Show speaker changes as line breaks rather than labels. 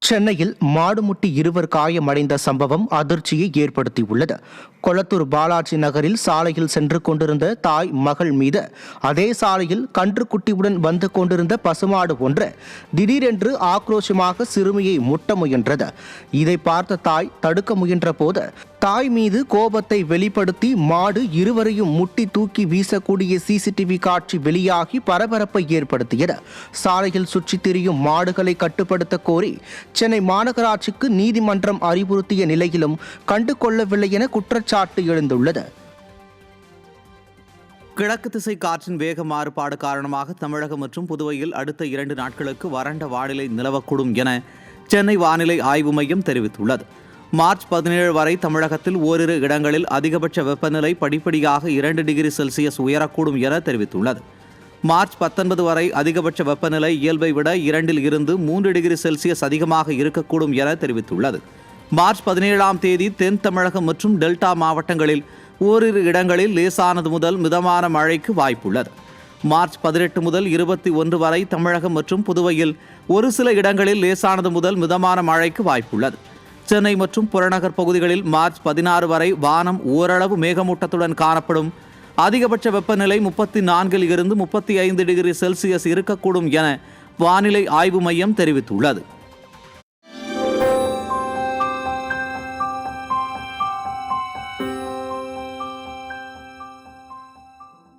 சென்னையில் மாடுமுட்டி இருவர் காயமடைந்த சம்பவம் அதிர்ச்சியை ஏற்படுத்தியுள்ளது. கொளத்தூர் பாலாஜி நகரில் சாலையில் சென்று கொண்டிருந்த தாய் மகள் மீது அதே சாலையில் கன்றுக்குட்டியுடன் வந்து கொண்டிருந்த பசுமாடு ஒன்று திடீரென்று ஆக்ரோஷமாக சிறுமியை முட்ட முயன்றது. இதை பார்த்த தாய் தடுக்க முயன்ற போது தாய் மீது கோபத்தை வெளிப்படுத்தி மாடு இருவரையும் முட்டி தூக்கி வீசக்கூடிய சிசிடிவி காட்சி வெளியாகி பரபரப்பை ஏற்படுத்தியது. சாலையில் சுற்றித் திரியும் மாடுகளை கட்டுப்படுத்த கோரி சென்னை மாநகராட்சிக்கு நீதிமன்றம் அறிவுறுத்திய நிலையிலும் கண்டு கொள்ளவில்லை என குற்றச்சாட்டு எழுந்துள்ளது.
கிழக்கு திசை காற்றின் வேக மாறுபாடு காரணமாக தமிழகம் மற்றும் புதுவையில் அடுத்த 2 நாட்களுக்கு வறண்ட வானிலை நிலவக்கூடும் என சென்னை வானிலை ஆய்வு மையம் தெரிவித்துள்ளது. மார்ச் 17 வரை தமிழகத்தில் ஓரிரு இடங்களில் அதிகபட்ச வெப்பநிலை படிப்படியாக 2 டிகிரி செல்சியஸ் உயரக்கூடும் என தெரிவித்துள்ளது. மார்ச் 19 வரை அதிகபட்ச வெப்பநிலை இயல்பை விட 2 இருந்து 3 டிகிரி செல்சியஸ் அதிகமாக இருக்கக்கூடும் என தெரிவித்துள்ளது. மார்ச் 17ஆம் தேதி தென் தமிழகம் மற்றும் டெல்டா மாவட்டங்களில் ஓரிரு இடங்களில் லேசானது முதல் மிதமான மழைக்கு வாய்ப்புள்ளது. மார்ச் 18 முதல் 21 வரை தமிழகம் மற்றும் புதுவையில் ஒரு சில இடங்களில் லேசானது முதல் மிதமான மழைக்கு வாய்ப்புள்ளது. சென்னை மற்றும் புறநகர் பகுதிகளில் மார்ச் 16 வரை வானம் ஓரளவு மேகமூட்டத்துடன் காணப்படும். அதிகபட்ச வெப்பநிலை 34 இருந்து 35 டிகிரி செல்சியஸ் இருக்கக்கூடும் என வானிலை ஆய்வு மையம் தெரிவித்துள்ளது.